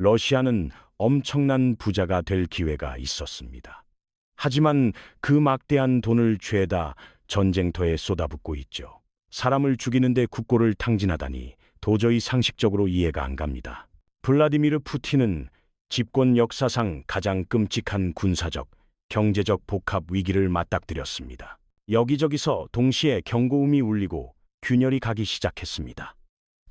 러시아는 엄청난 부자가 될 기회가 있었습니다. 하지만 그 막대한 돈을 죄다 전쟁터에 쏟아붓고 있죠. 사람을 죽이는데 국고를 탕진하다니 도저히 상식적으로 이해가 안 갑니다. 블라디미르 푸틴은 집권 역사상 가장 끔찍한 군사적, 경제적 복합 위기를 맞닥뜨렸습니다. 여기저기서 동시에 경고음이 울리고 균열이 가기 시작했습니다.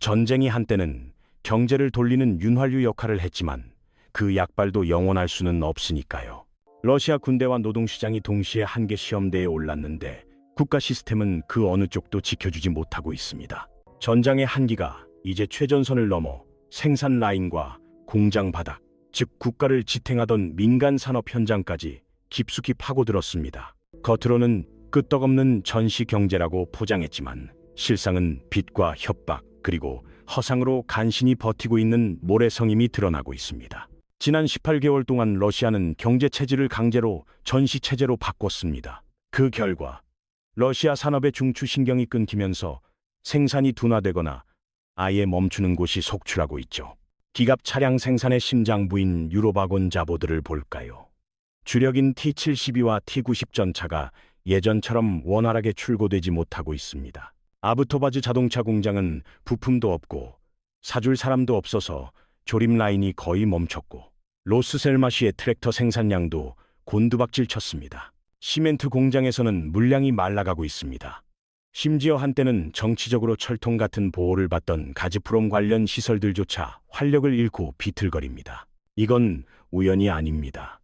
전쟁이 한때는 경제를 돌리는 윤활유 역할을 했지만 그 약발도 영원할 수는 없으니까요. 러시아 군대와 노동시장이 동시에 한계 시험대에 올랐는데 국가 시스템은 그 어느 쪽도 지켜주지 못하고 있습니다. 전장의 한기가 이제 최전선을 넘어 생산 라인과 공장 바닥, 즉 국가를 지탱하던 민간 산업 현장까지 깊숙이 파고들었습니다. 겉으로는 끄떡없는 전시 경제라고 포장했지만 실상은 빚과 협박 그리고 허상으로 간신히 버티고 있는 모래성임이 드러나고 있습니다. 지난 18개월 동안 러시아는 경제 체질을 강제로 전시 체제로 바꿨습니다. 그 결과 러시아 산업의 중추신경이 끊기면서 생산이 둔화되거나 아예 멈추는 곳이 속출하고 있죠. 기갑 차량 생산의 심장부인 유로바곤 자보드를 볼까요? 주력인 T-72와 T-90 전차가 예전처럼 원활하게 출고되지 못하고 있습니다. 아부토바즈 자동차 공장은 부품도 없고 사줄 사람도 없어서 조립 라인이 거의 멈췄고 로스셀마시의 트랙터 생산량도 곤두박질 쳤습니다. 시멘트 공장에서는 물량이 말라가고 있습니다. 심지어 한때는 정치적으로 철통 같은 보호를 받던 가즈프롬 관련 시설들조차 활력을 잃고 비틀거립니다. 이건 우연이 아닙니다.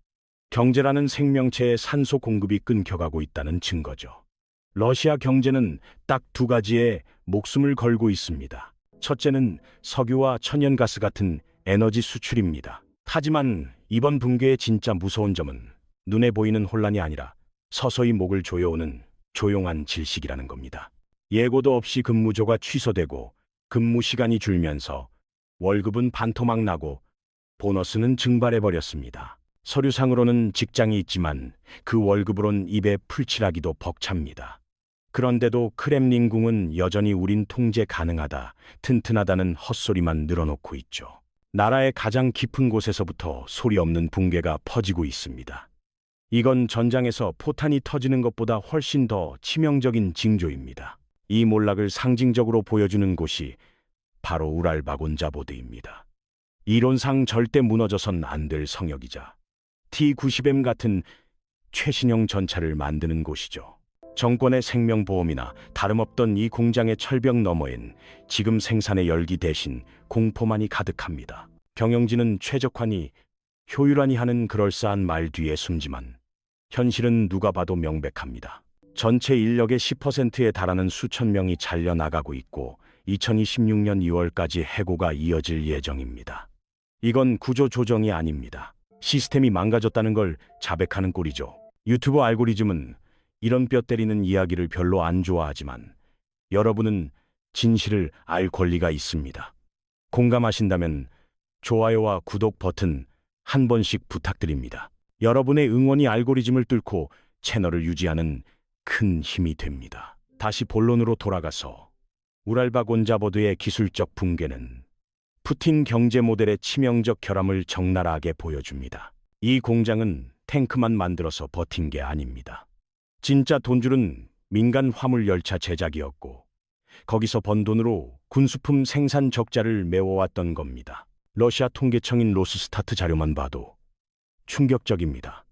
경제라는 생명체의 산소 공급이 끊겨가고 있다는 증거죠. 러시아 경제는 딱 두 가지에 목숨을 걸고 있습니다. 첫째는 석유와 천연가스 같은 에너지 수출입니다. 하지만 이번 붕괴의 진짜 무서운 점은 눈에 보이는 혼란이 아니라 서서히 목을 조여오는 조용한 질식이라는 겁니다. 예고도 없이 근무조가 취소되고 근무 시간이 줄면서 월급은 반토막 나고 보너스는 증발해버렸습니다. 서류상으로는 직장이 있지만 그 월급으론 입에 풀칠하기도 벅찹니다. 그런데도 크렘린궁은 여전히 우린 통제 가능하다, 튼튼하다는 헛소리만 늘어놓고 있죠. 나라의 가장 깊은 곳에서부터 소리 없는 붕괴가 퍼지고 있습니다. 이건 전장에서 포탄이 터지는 것보다 훨씬 더 치명적인 징조입니다. 이 몰락을 상징적으로 보여주는 곳이 바로 우랄바곤자보드입니다. 이론상 절대 무너져선 안 될 성역이자 T-90M 같은 최신형 전차를 만드는 곳이죠. 정권의 생명보험이나 다름없던 이 공장의 철벽 너머엔 지금 생산의 열기 대신 공포만이 가득합니다. 경영진은 최적화니 효율하니 하는 그럴싸한 말 뒤에 숨지만 현실은 누가 봐도 명백합니다. 전체 인력의 10%에 달하는 수천 명이 잘려나가고 있고 2026년 2월까지 해고가 이어질 예정입니다. 이건 구조조정이 아닙니다. 시스템이 망가졌다는 걸 자백하는 꼴이죠. 유튜브 알고리즘은 이런 뼈 때리는 이야기를 별로 안 좋아하지만 여러분은 진실을 알 권리가 있습니다. 공감하신다면 좋아요와 구독 버튼 한 번씩 부탁드립니다. 여러분의 응원이 알고리즘을 뚫고 채널을 유지하는 큰 힘이 됩니다. 다시 본론으로 돌아가서 우랄바곤자보드의 기술적 붕괴는 푸틴 경제 모델의 치명적 결함을 적나라하게 보여줍니다. 이 공장은 탱크만 만들어서 버틴 게 아닙니다. 진짜 돈줄은 민간 화물 열차 제작이었고 거기서 번 돈으로 군수품 생산 적자를 메워왔던 겁니다. 러시아 통계청인 로스스타트 자료만 봐도 충격적입니다.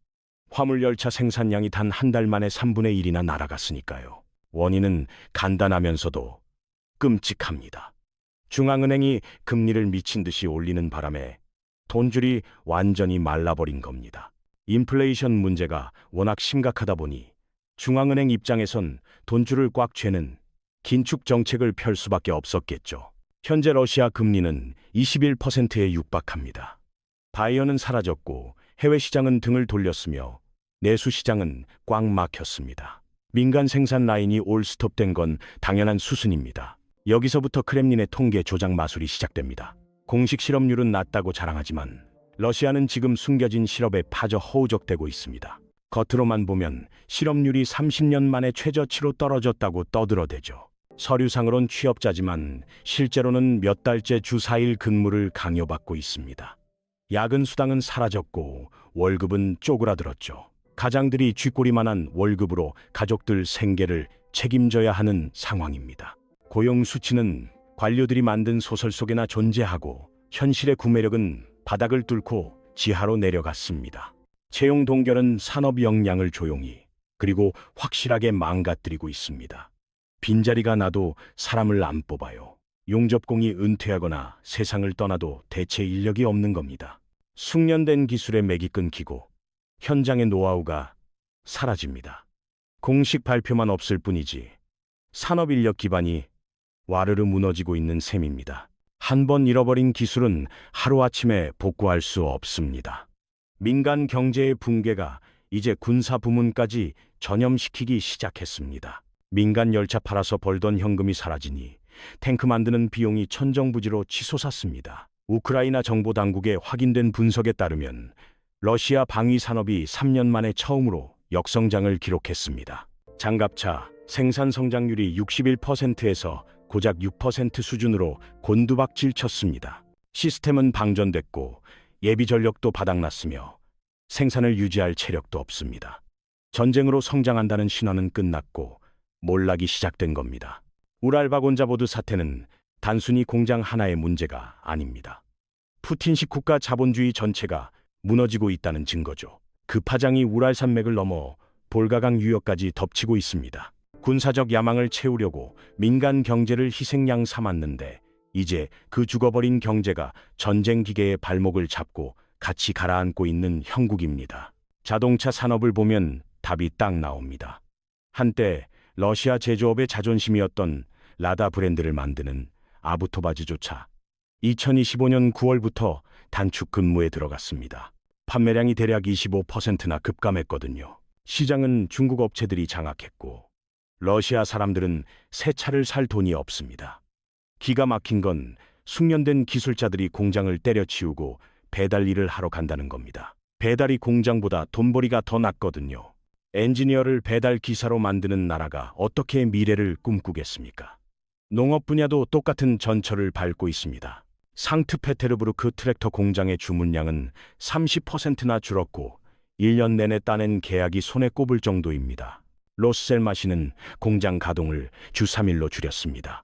화물 열차 생산량이 단 한 달 만에 3분의 1이나 날아갔으니까요. 원인은 간단하면서도 끔찍합니다. 중앙은행이 금리를 미친 듯이 올리는 바람에 돈줄이 완전히 말라버린 겁니다. 인플레이션 문제가 워낙 심각하다 보니 중앙은행 입장에선 돈줄을 꽉 쥐는 긴축 정책을 펼 수밖에 없었겠죠. 현재 러시아 금리는 21%에 육박합니다. 바이어는 사라졌고 해외 시장은 등을 돌렸으며 내수 시장은 꽉 막혔습니다. 민간 생산 라인이 올 스톱된 건 당연한 수순입니다. 여기서부터 크렘린의 통계 조작 마술이 시작됩니다. 공식 실업률은 낮다고 자랑하지만 러시아는 지금 숨겨진 실업에 파져 허우적대고 있습니다. 겉으로만 보면 실업률이 30년 만에 최저치로 떨어졌다고 떠들어대죠. 서류상으론 취업자지만 실제로는 몇 달째 주 4일 근무를 강요받고 있습니다. 야근 수당은 사라졌고 월급은 쪼그라들었죠. 가장들이 쥐꼬리만한 월급으로 가족들 생계를 책임져야 하는 상황입니다. 고용 수치는 관료들이 만든 소설 속에나 존재하고 현실의 구매력은 바닥을 뚫고 지하로 내려갔습니다. 채용 동결은 산업 역량을 조용히 그리고 확실하게 망가뜨리고 있습니다. 빈자리가 나도 사람을 안 뽑아요. 용접공이 은퇴하거나 세상을 떠나도 대체 인력이 없는 겁니다. 숙련된 기술의 맥이 끊기고 현장의 노하우가 사라집니다. 공식 발표만 없을 뿐이지 산업 인력 기반이 와르르 무너지고 있는 셈입니다. 한 번 잃어버린 기술은 하루아침에 복구할 수 없습니다. 민간 경제의 붕괴가 이제 군사 부문까지 전염시키기 시작했습니다. 민간 열차 팔아서 벌던 현금이 사라지니 탱크 만드는 비용이 천정부지로 치솟았습니다. 우크라이나 정보 당국의 확인된 분석에 따르면 러시아 방위 산업이 3년 만에 처음으로 역성장을 기록했습니다. 장갑차 생산 성장률이 61%에서 고작 6% 수준으로 곤두박질 쳤습니다. 시스템은 방전됐고 예비 전력도 바닥났으며 생산을 유지할 체력도 없습니다. 전쟁으로 성장한다는 신화는 끝났고 몰락이 시작된 겁니다. 우랄바곤자보드 사태는 단순히 공장 하나의 문제가 아닙니다. 푸틴식 국가 자본주의 전체가 무너지고 있다는 증거죠. 그 파장이 우랄산맥을 넘어 볼가강 유역까지 덮치고 있습니다. 군사적 야망을 채우려고 민간 경제를 희생양 삼았는데 이제 그 죽어버린 경제가 전쟁 기계의 발목을 잡고 같이 가라앉고 있는 형국입니다. 자동차 산업을 보면 답이 딱 나옵니다. 한때 러시아 제조업의 자존심이었던 라다 브랜드를 만드는 아부토바즈조차 2025년 9월부터 단축 근무에 들어갔습니다. 판매량이 대략 25%나 급감했거든요. 시장은 중국 업체들이 장악했고 러시아 사람들은 새 차를 살 돈이 없습니다. 기가 막힌 건 숙련된 기술자들이 공장을 때려치우고 배달 일을 하러 간다는 겁니다. 배달이 공장보다 돈벌이가 더 낫거든요. 엔지니어를 배달 기사로 만드는 나라가 어떻게 미래를 꿈꾸겠습니까? 농업 분야도 똑같은 전철을 밟고 있습니다. 상트페테르부르크 트랙터 공장의 주문량은 30%나 줄었고 1년 내내 따낸 계약이 손에 꼽을 정도입니다. 로스셀마시는 공장 가동을 주 3일로 줄였습니다.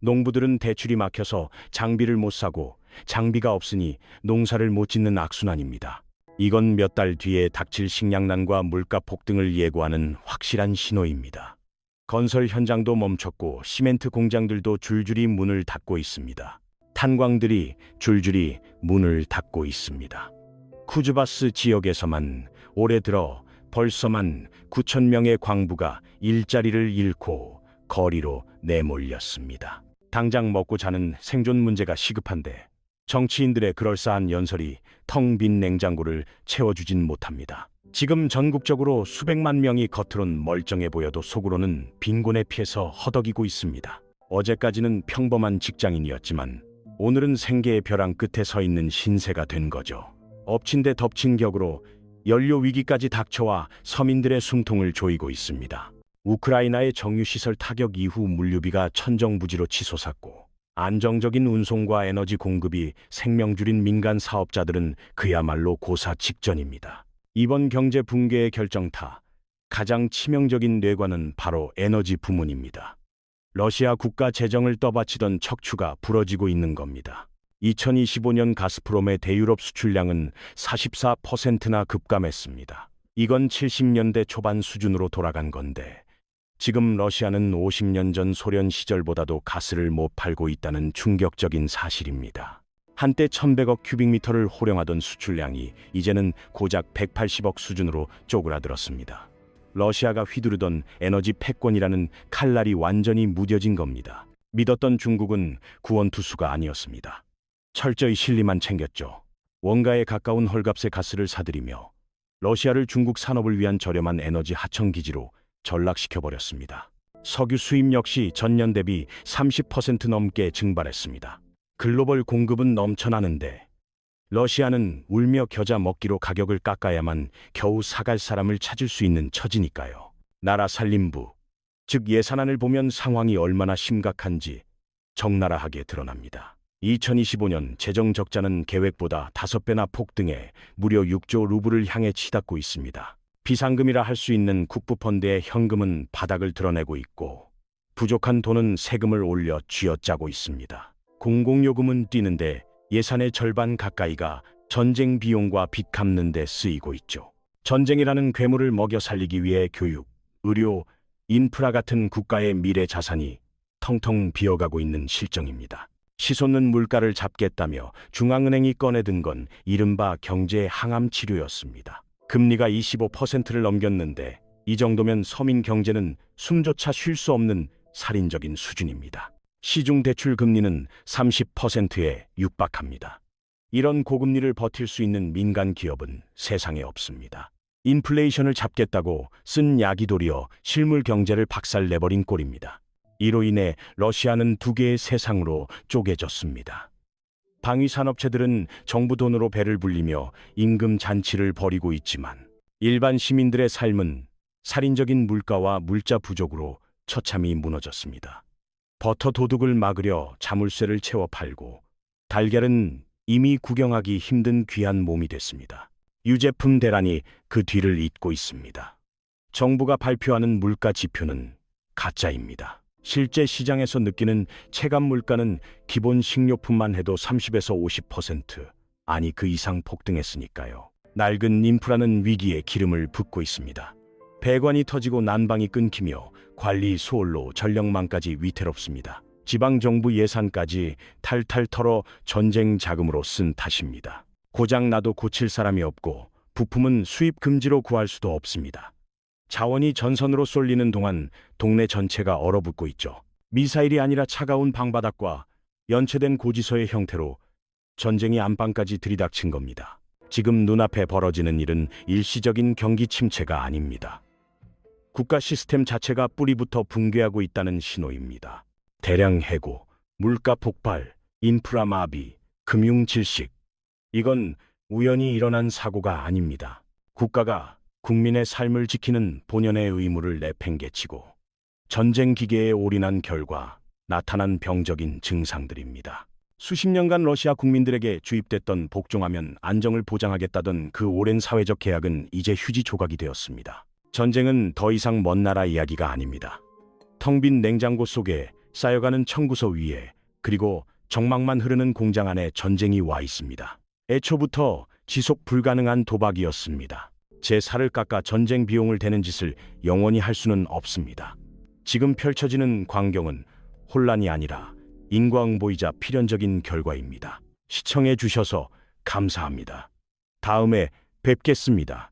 농부들은 대출이 막혀서 장비를 못 사고 장비가 없으니 농사를 못 짓는 악순환입니다. 이건 몇 달 뒤에 닥칠 식량난과 물가 폭등을 예고하는 확실한 신호입니다. 건설 현장도 멈췄고 시멘트 공장들도 줄줄이 문을 닫고 있습니다. 탄광들이 줄줄이 문을 닫고 있습니다. 쿠즈바스 지역에서만 올해 들어 벌써만 9천 명의 광부가 일자리를 잃고 거리로 내몰렸습니다. 당장 먹고 자는 생존 문제가 시급한데 정치인들의 그럴싸한 연설이 텅 빈 냉장고를 채워주진 못합니다. 지금 전국적으로 수백만 명이 겉으론 멀쩡해 보여도 속으로는 빈곤에 피해서 허덕이고 있습니다. 어제까지는 평범한 직장인이었지만 오늘은 생계의 벼랑 끝에 서 있는 신세가 된 거죠. 엎친 데 덮친 격으로 연료 위기까지 닥쳐와 서민들의 숨통을 조이고 있습니다. 우크라이나의 정유시설 타격 이후 물류비가 천정부지로 치솟았고 안정적인 운송과 에너지 공급이 생명줄인 민간 사업자들은 그야말로 고사 직전입니다. 이번 경제 붕괴의 결정타, 가장 치명적인 뇌관은 바로 에너지 부문입니다. 러시아 국가 재정을 떠받치던 척추가 부러지고 있는 겁니다. 2025년 가스프롬의 대유럽 수출량은 44%나 급감했습니다. 이건 70년대 초반 수준으로 돌아간 건데 지금 러시아는 50년 전 소련 시절보다도 가스를 못 팔고 있다는 충격적인 사실입니다. 한때 1100억 큐빅미터를 호령하던 수출량이 이제는 고작 180억 수준으로 쪼그라들었습니다. 러시아가 휘두르던 에너지 패권이라는 칼날이 완전히 무뎌진 겁니다. 믿었던 중국은 구원투수가 아니었습니다. 철저히 실리만 챙겼죠. 원가에 가까운 헐값의 가스를 사들이며 러시아를 중국 산업을 위한 저렴한 에너지 하청기지로 전락시켜버렸습니다. 석유 수입 역시 전년 대비 30% 넘게 증발했습니다. 글로벌 공급은 넘쳐나는데 러시아는 울며 겨자 먹기로 가격을 깎아야만 겨우 사갈 사람을 찾을 수 있는 처지니까요. 나라 살림부, 즉 예산안을 보면 상황이 얼마나 심각한지 적나라하게 드러납니다. 2025년 재정 적자는 계획보다 5배나 폭등해 무려 6조 루블을 향해 치닫고 있습니다. 비상금이라 할 수 있는 국부펀드의 현금은 바닥을 드러내고 있고 부족한 돈은 세금을 올려 쥐어짜고 있습니다. 공공요금은 뛰는데 예산의 절반 가까이가 전쟁 비용과 빚 갚는 데 쓰이고 있죠. 전쟁이라는 괴물을 먹여 살리기 위해 교육, 의료, 인프라 같은 국가의 미래 자산이 텅텅 비어가고 있는 실정입니다. 치솟는 물가를 잡겠다며 중앙은행이 꺼내든 건 이른바 경제 항암 치료였습니다. 금리가 25%를 넘겼는데 이 정도면 서민 경제는 숨조차 쉴 수 없는 살인적인 수준입니다. 시중 대출 금리는 30%에 육박합니다. 이런 고금리를 버틸 수 있는 민간 기업은 세상에 없습니다. 인플레이션을 잡겠다고 쓴 약이 도리어 실물 경제를 박살내버린 꼴입니다. 이로 인해 러시아는 두 개의 세상으로 쪼개졌습니다. 방위 산업체들은 정부 돈으로 배를 불리며 임금 잔치를 벌이고 있지만 일반 시민들의 삶은 살인적인 물가와 물자 부족으로 처참히 무너졌습니다. 버터 도둑을 막으려 자물쇠를 채워 팔고 달걀은 이미 구경하기 힘든 귀한 몸이 됐습니다. 유제품 대란이 그 뒤를 잇고 있습니다. 정부가 발표하는 물가 지표는 가짜입니다. 실제 시장에서 느끼는 체감 물가는 기본 식료품만 해도 30에서 50%, 아니 그 이상 폭등했으니까요. 낡은 인프라는 위기에 기름을 붓고 있습니다. 배관이 터지고 난방이 끊기며 관리 소홀로 전력망까지 위태롭습니다. 지방정부 예산까지 탈탈 털어 전쟁 자금으로 쓴 탓입니다. 고장 나도 고칠 사람이 없고 부품은 수입 금지로 구할 수도 없습니다. 자원이 전선으로 쏠리는 동안 동네 전체가 얼어붙고 있죠. 미사일이 아니라 차가운 방바닥과 연체된 고지서의 형태로 전쟁이 안방까지 들이닥친 겁니다. 지금 눈앞에 벌어지는 일은 일시적인 경기 침체가 아닙니다. 국가 시스템 자체가 뿌리부터 붕괴하고 있다는 신호입니다. 대량 해고, 물가 폭발, 인프라 마비, 금융 질식. 이건 우연히 일어난 사고가 아닙니다. 국가가 국민의 삶을 지키는 본연의 의무를 내팽개치고 전쟁 기계에 올인한 결과 나타난 병적인 증상들입니다. 수십 년간 러시아 국민들에게 주입됐던 복종하면 안정을 보장하겠다던 그 오랜 사회적 계약은 이제 휴지 조각이 되었습니다. 전쟁은 더 이상 먼 나라 이야기가 아닙니다. 텅 빈 냉장고 속에 쌓여가는 청구서 위에, 그리고 정막만 흐르는 공장 안에 전쟁이 와 있습니다. 애초부터 지속 불가능한 도박이었습니다. 제 살을 깎아 전쟁 비용을 대는 짓을 영원히 할 수는 없습니다. 지금 펼쳐지는 광경은 혼란이 아니라 인과응보이자 필연적인 결과입니다. 시청해 주셔서 감사합니다. 다음에 뵙겠습니다.